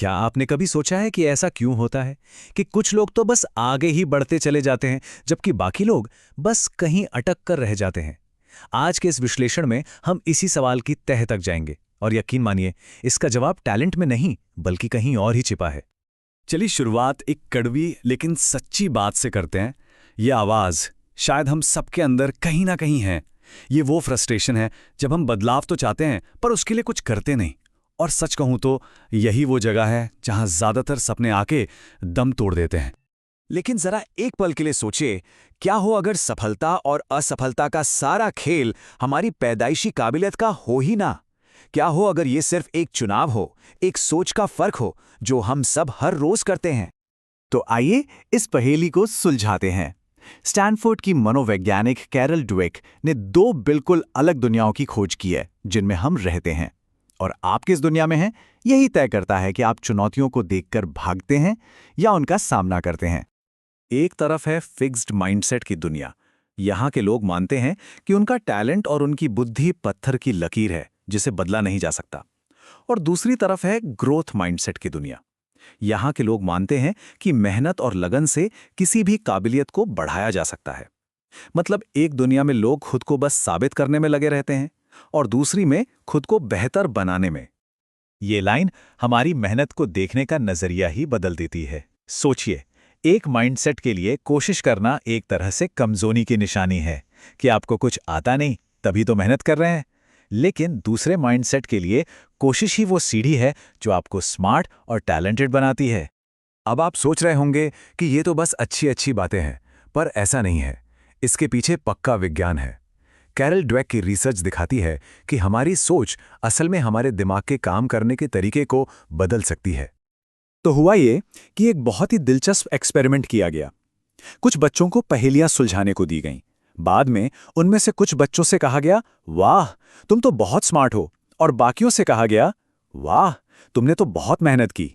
क्या आपने कभी सोचा है कि ऐसा क्यों होता है कि कुछ लोग तो बस आगे ही बढ़ते चले जाते हैं, जबकि बाकी लोग बस कहीं अटक कर रह जाते हैं? आज के इस विश्लेषण में हम इसी सवाल की तह तक जाएंगे और यकीन मानिए, इसका जवाब टैलेंट में नहीं बल्कि कहीं और ही छिपा है। चलिए शुरुआत एक कड़वी लेकिन सच्ची बात से करते हैं। ये आवाज़ शायद हम सबके अंदर कहीं ना कहीं है। ये वो फ्रस्ट्रेशन है जब हम बदलाव तो चाहते हैं पर उसके लिए कुछ करते नहीं। और सच कहूँ तो यही वो जगह है जहाँ ज़्यादातर सपने आके दम तोड़ देते हैं। लेकिन जरा एक पल के लिए सोचिए, क्या हो अगर सफलता और असफलता का सारा खेल हमारी पैदाइशी काबिलियत का हो ही ना? क्या हो अगर ये सिर्फ एक चुनाव हो, एक सोच का फर्क हो जो हम सब हर रोज करते हैं? तो आइए इस पहेली को सुलझाते हैं। स्टैनफोर्ड की मनोवैज्ञानिक कैरल ड्वेक ने दो बिल्कुल अलग दुनियाओं की खोज की है जिनमें हम रहते हैं। और आप किस दुनिया में हैं, यही तय करता है कि आप चुनौतियों को देखकर भागते हैं या उनका सामना करते हैं। एक तरफ है फिक्स्ड माइंडसेट की दुनिया। यहाँ के लोग मानते हैं कि उनका टैलेंट और उनकी बुद्धि पत्थर की लकीर है जिसे बदला नहीं जा सकता। और दूसरी तरफ है ग्रोथ माइंडसेट की दुनिया। यहाँ के लोग मानते हैं कि मेहनत और लगन से किसी भी काबिलियत को बढ़ाया जा सकता है। मतलब एक दुनिया में लोग खुद को बस साबित करने में लगे रहते हैं और दूसरी में खुद को बेहतर बनाने में। ये लाइन हमारी मेहनत को देखने का नजरिया ही बदल देती है। सोचिए, एक माइंडसेट के लिए कोशिश करना एक तरह से कमजोरी की निशानी है कि आपको कुछ आता नहीं तभी तो मेहनत कर रहे हैं। लेकिन दूसरे माइंडसेट के लिए कोशिश ही वो सीढ़ी है जो आपको स्मार्ट और टैलेंटेड बनाती है। अब आप सोच रहे होंगे कि ये तो बस अच्छी अच्छी बातें हैं, पर ऐसा नहीं है। इसके पीछे पक्का विज्ञान है। कैरल ड्वेक की रिसर्च दिखाती है कि हमारी सोच असल में हमारे दिमाग के काम करने के तरीके को बदल सकती है। तो हुआ ये कि एक बहुत ही दिलचस्प एक्सपेरिमेंट किया गया। कुछ बच्चों को पहेलियां सुलझाने को दी गईं। बाद में उनमें से कुछ बच्चों से कहा गया, वाह तुम तो बहुत स्मार्ट हो, और बाकियों से कहा गया, वाह तुमने तो बहुत मेहनत की।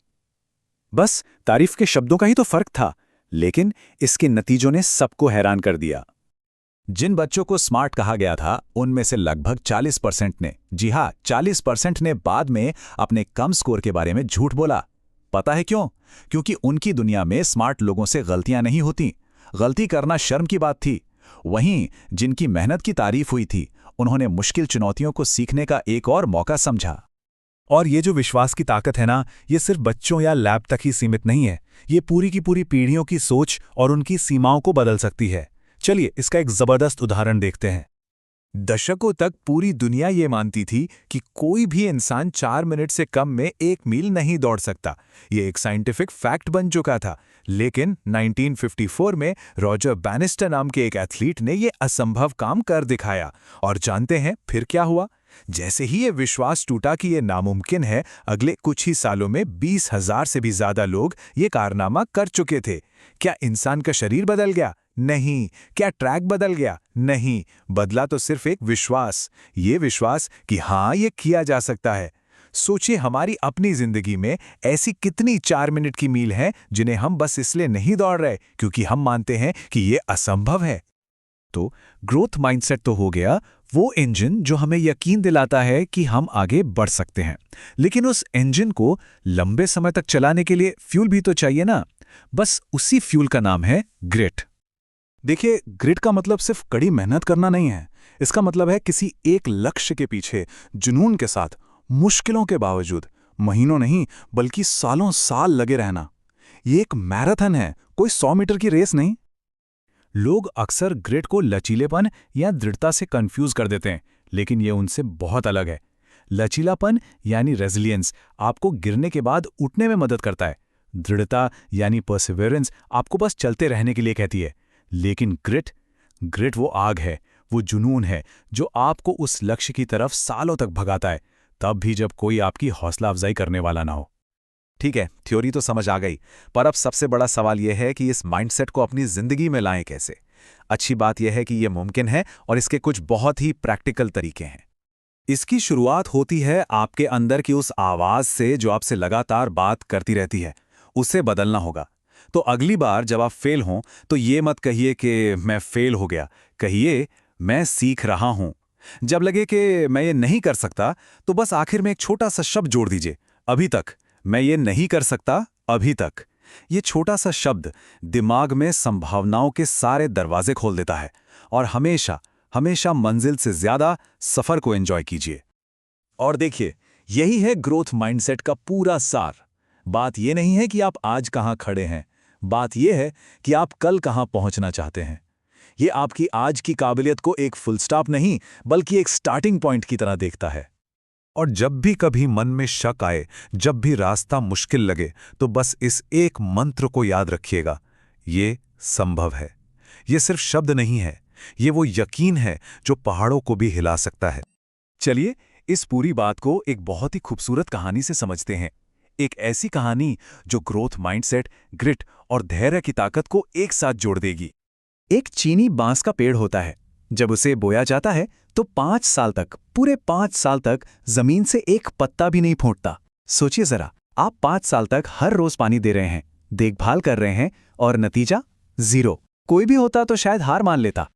बस तारीफ के शब्दों का ही तो फर्क था, लेकिन इसके नतीजों ने सबको हैरान कर दिया। जिन बच्चों को स्मार्ट कहा गया था उनमें से लगभग 40% ने, जी हाँ 40% ने बाद में अपने कम स्कोर के बारे में झूठ बोला। पता है क्यों? क्योंकि उनकी दुनिया में स्मार्ट लोगों से गलतियां नहीं होती, गलती करना शर्म की बात थी। वहीं जिनकी मेहनत की तारीफ हुई थी, उन्होंने मुश्किल चुनौतियों को सीखने का एक और मौका समझा। और ये जो विश्वास की ताकत है ना, ये सिर्फ बच्चों या लैब तक ही सीमित नहीं है। ये पूरी की पूरी पीढ़ियों की सोच और उनकी सीमाओं को बदल सकती है। चलिए इसका एक जबरदस्त उदाहरण देखते हैं। दशकों तक पूरी दुनिया ये मानती थी कि कोई भी इंसान 4 मिनट से कम में 1 मील नहीं दौड़ सकता। ये एक साइंटिफिक फैक्ट बन चुका था। लेकिन 1954 में रॉजर बैनिस्टर नाम के एक एथलीट ने ये असंभव काम कर दिखाया। और जानते हैं फिर क्या हुआ? जैसे ही ये विश्वास टूटा कि ये नामुमकिन है, अगले कुछ ही सालों में 20,000 से भी ज्यादा लोग ये कारनामा कर चुके थे। क्या इंसान का शरीर बदल गया? नहीं। क्या ट्रैक बदल गया? नहीं। बदला तो सिर्फ एक विश्वास, ये विश्वास कि हाँ ये किया जा सकता है। सोचिए हमारी अपनी जिंदगी में ऐसी कितनी 4 मिनट की मील हैं जिन्हें हम बस इसलिए नहीं दौड़ रहे क्योंकि हम मानते हैं कि ये असंभव है। तो ग्रोथ माइंडसेट तो हो गया वो इंजन जो हमें यकीन दिलाता है कि हम आगे बढ़ सकते हैं। लेकिन उस इंजन को लंबे समय तक चलाने के लिए फ्यूल भी तो चाहिए ना। बस उसी फ्यूल का नाम है ग्रिट। देखिए, ग्रिट का मतलब सिर्फ कड़ी मेहनत करना नहीं है। इसका मतलब है किसी एक लक्ष्य के पीछे जुनून के साथ, मुश्किलों के बावजूद महीनों नहीं बल्कि सालों साल लगे रहना। ये एक मैराथन है, कोई 100 मीटर की रेस नहीं। लोग अक्सर ग्रिट को लचीलेपन या दृढ़ता से कंफ्यूज कर देते हैं, लेकिन ये उनसे बहुत अलग है। लचीलापन यानी रेजिलियंस आपको गिरने के बाद उठने में मदद करता है। दृढ़ता यानी परसिवेरेंस आपको बस चलते रहने के लिए कहती है। लेकिन ग्रिट वो आग है, वो जुनून है जो आपको उस लक्ष्य की तरफ सालों तक भगाता है, तब भी जब कोई आपकी हौसला अफजाई करने वाला ना हो। ठीक है, थ्योरी तो समझ आ गई, पर अब सबसे बड़ा सवाल यह है कि इस माइंडसेट को अपनी जिंदगी में लाएं कैसे। अच्छी बात यह है कि यह मुमकिन है और इसके कुछ बहुत ही प्रैक्टिकल तरीके हैं। इसकी शुरुआत होती है आपके अंदर की उस आवाज से जो आपसे लगातार बात करती रहती है। उसे बदलना होगा। तो अगली बार जब आप फेल हों तो ये मत कहिए कि मैं फेल हो गया, कहिए मैं सीख रहा हूं। जब लगे कि मैं ये नहीं कर सकता तो बस आखिर में एक छोटा सा शब्द जोड़ दीजिए, अभी तक मैं ये नहीं कर सकता अभी तक। ये छोटा सा शब्द दिमाग में संभावनाओं के सारे दरवाजे खोल देता है और हमेशा हमेशा मंजिल से ज्यादा सफर को एंजॉय कीजिए। और देखिए, यही है ग्रोथ माइंडसेट का पूरा सार। बात यह नहीं है कि आप आज कहां खड़े हैं, बात यह है कि आप कल कहां पहुंचना चाहते हैं। ये आपकी आज की काबिलियत को एक फुल स्टॉप नहीं, बल्कि एक स्टार्टिंग पॉइंट की तरह देखता है। और जब भी कभी मन में शक आए, जब भी रास्ता मुश्किल लगे, तो बस इस एक मंत्र को याद रखिएगा, ये संभव है। ये सिर्फ शब्द नहीं है, ये वो यकीन है जो पहाड़ों को भी हिला सकता है। चलिए इस पूरी बात को एक बहुत ही खूबसूरत कहानी से समझते हैं। एक ऐसी कहानी जो ग्रोथ माइंडसेट, ग्रिट और धैर्य की ताकत को एक साथ जोड़ देगी। एक चीनी बांस का पेड़ होता है। जब उसे बोया जाता है तो 5 साल तक, पूरे 5 साल तक जमीन से एक पत्ता भी नहीं फूटता। सोचिए जरा, आप 5 साल तक हर रोज पानी दे रहे हैं, देखभाल कर रहे हैं और नतीजा 0। कोई भी होता तो शायद हार मान लेता।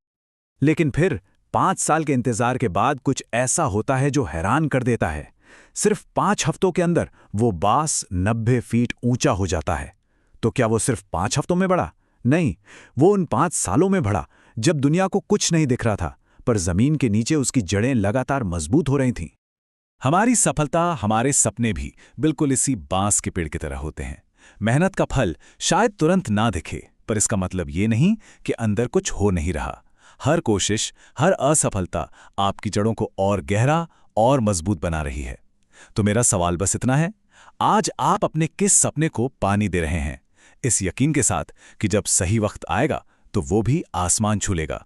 लेकिन फिर 5 साल के इंतजार के बाद कुछ ऐसा होता है जो हैरान कर देता है। सिर्फ 5 हफ्तों के अंदर वो बांस 90 फीट ऊंचा हो जाता है। तो क्या वो सिर्फ 5 हफ्तों में बढ़ा? नहीं, वो उन 5 सालों में बढ़ा जब दुनिया को कुछ नहीं दिख रहा था, पर जमीन के नीचे उसकी जड़ें लगातार मजबूत हो रही थीं। हमारी सफलता, हमारे सपने भी बिल्कुल इसी बांस के पेड़ की तरह होते हैं। मेहनत का फल शायद तुरंत ना दिखे, पर इसका मतलब ये नहीं कि अंदर कुछ हो नहीं रहा। हर कोशिश, हर असफलता आपकी जड़ों को और गहरा और मजबूत बना रही है। तो मेरा सवाल बस इतना है, आज आप अपने किस सपने को पानी दे रहे हैं, इस यकीन के साथ कि जब सही वक्त आएगा तो वो भी आसमान छू लेगा।